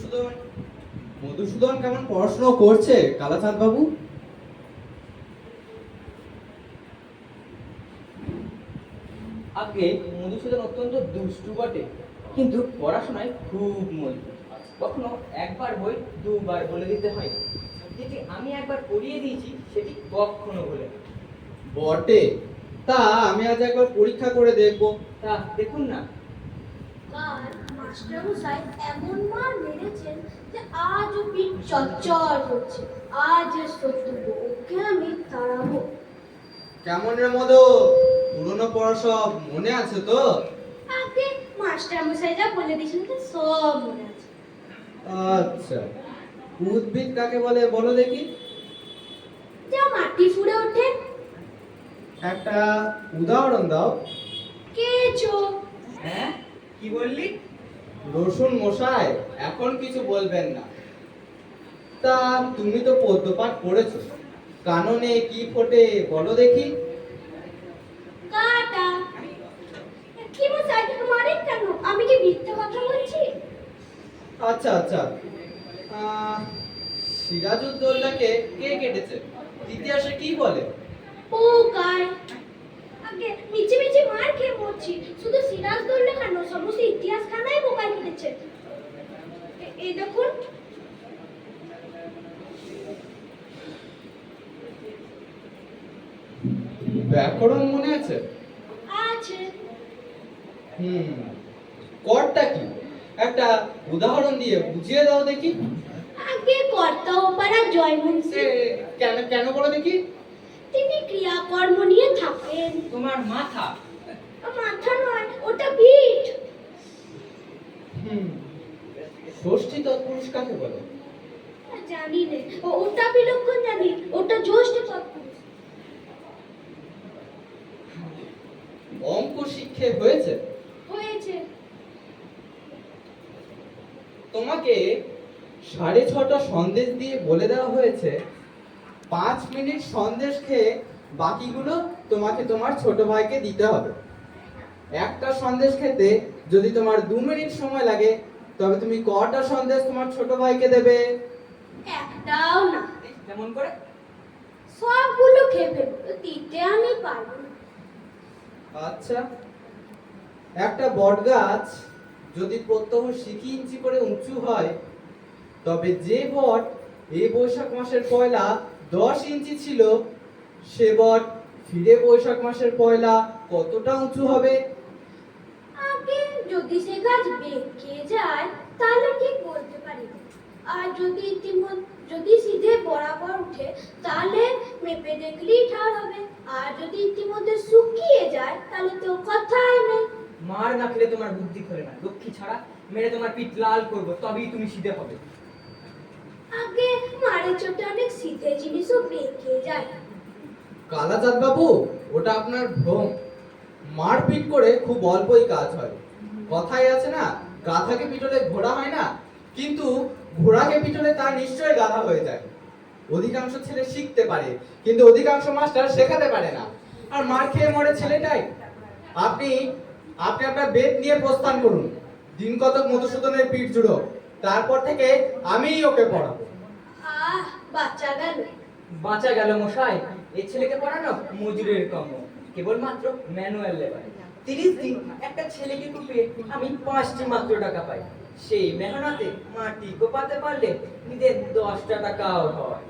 মধুসূদন মধুসূদন কেমন পড়াশোনা করছে কালাচাঁদ বাবু? আগে মধুসূদন অত্যন্ত দুষ্টু বটে, কিন্তু পড়াশোনায় খুব মজবুত। কখনো একবার বই দুবার বলে দিতে হয় না। যেটি আমি একবার পড়িয়ে দিয়েছি সেটি কখনো বলে না। বটে, তা আমি আজ একবার পরীক্ষা করে দেখব। তা দেখুন না। কাল মাস্টারমশাই এমন মার মেরেছেন যে আজও পিঠ চচ্চর করছে। আজ এর সত্য ওকে আমি তাড়াবো। কেমন রে মদ, পুরনো পড়া সব মনে আছে তো? আগে মাস্টারমশাই যা বলে দিয়েছিলেন তো সব মনে আছে। আচ্ছা, উদ্ভিদ কাকে বলে বলো দেখি? যা মাটি ফুঁড়ে ওঠে। একটা উদাহরণ দাও। কেঁচো। হ্যাঁ, কি বললি? রসুন মশাই, এখন কিছু বলবেন না। তা তুমি তো পদ্যপাঠ পড়েছো, কাননে কি ফোটে বলো দেখি? কাটা। কি মশাই মারেন কেন? আমি কি মিথ্যে কথা বলছি? আচ্ছা আচ্ছা, সিরাজউদ্দৌলাকে কে কেটেছে, ইতিহাসে কি বলে? পোকায়। আগে মিছি মিছি মার খেয়ে মরছি। শুধু সিরাজদৌল্লা কেন, সমস্ত ইতিহাস খানাই পোকায় কেটেছে। এই দেখুন। ব্যাকরণ মনে আছে? আছে। করটা কি, একটা উদাহরণ দিয়ে বুঝিয়ে দাও দেখি। আগে কর্তা ও পাড়া জয়মনসি। কেন কেন বলো দেখি? তিনি ক্রিয়াকর্ম নিয়ে থাকেন। তোমার মাথা। মাথা নয়, ওটা পিঠ। ষষ্ঠী তৎপুরুষ কাকে বলে? জানি নে, ওটা বিলক্ষণ জানি, ওটা জ্যৈষ্ঠ তৎপুরুষ। অঙ্ক শিক্ষে হয়েছে? হয়েছে। তোমাকে 6:30টা সন্দেশ দিয়ে বলে দেওয়া হয়েছে 5 মিনিট সন্দেশ খেয়ে বাকিগুলো তোমাকে তোমার ছোট ভাইকে দিতে হবে। একটা সন্দেশ খেতে যদি তোমার 2 মিনিট সময় লাগে, তবে তুমি কটা সন্দেশ তোমার ছোট ভাইকে দেবে? একটাও না। কেমন করে? সবগুলো খেয়ে ফেলবো, দিতে আমি পারবো না। আচ্ছা, একটা বট গাছ যদি প্রত্যহ 1 ইঞ্চি করে উঁচু হয়, তবে যে বট এই বৈশাখ মাসের পয়লা 10 ইঞ্চি ছিল, সে বট ফিরে বৈশাখ মাসের পয়লা কতটা উঁচু হবে? আগে যদি সে গাছ বেঁকে যায় তাহলে ঠিক বলতে পারি না। আর যদি সিধে বরাবর উঠে তাহলে মেপে দেখলেই ঠাড় হবে। আর যদি ইতিমধ্যে শুকিয়ে যায় তাহলে তো কথাই নেই। মার না খেলে তোমার বুদ্ধি খোলে না, লক্ষ্মী ছাড়া। মেরে তোমার পিঠ লাল করবো, তবেই তুমি সিধে হবে। আগে মারের চোটে অনেক সিধে জিনিসও বেঁকে যায়। কালাচাঁদ বাবু, ওটা আপনার ভ্রম। মারপিট করে খুব অল্পই কাজ হয়। কথাই আছে না, গাধাকে পিটলে ঘোড়া হয় না, কিন্তু ঘোড়াকে পিটলে তার নিশ্চয়ই গাধা হয়ে যায়। অধিকাংশ ছেলে শিখতে পারে, কিন্তু অধিকাংশ মাস্টার শেখাতে পারে না, আর মার খেয়ে মরে ছেলেটাই। আপনি আপনি আপনার বেদ নিয়ে প্রস্থান করুন। দিন কতক মধুসূদনের পিঠ জুড়ো, তারপর থেকে আমিই ওকে পড়াবো। আহ, বাচ্চা গেল। বাঁচা গেল মশাই। এই ছেলেকে পড়ানো মজুরের কর্ম, কেবলমাত্র ম্যানুয়াল লেবার। 30 দিন একটা ছেলেকে কুপিয়ে আমি 5টি মাত্র টাকা পাই। সেই মেহনতে মাটি কোপাতে পারলে নিজের 10টা টাকাও হয়।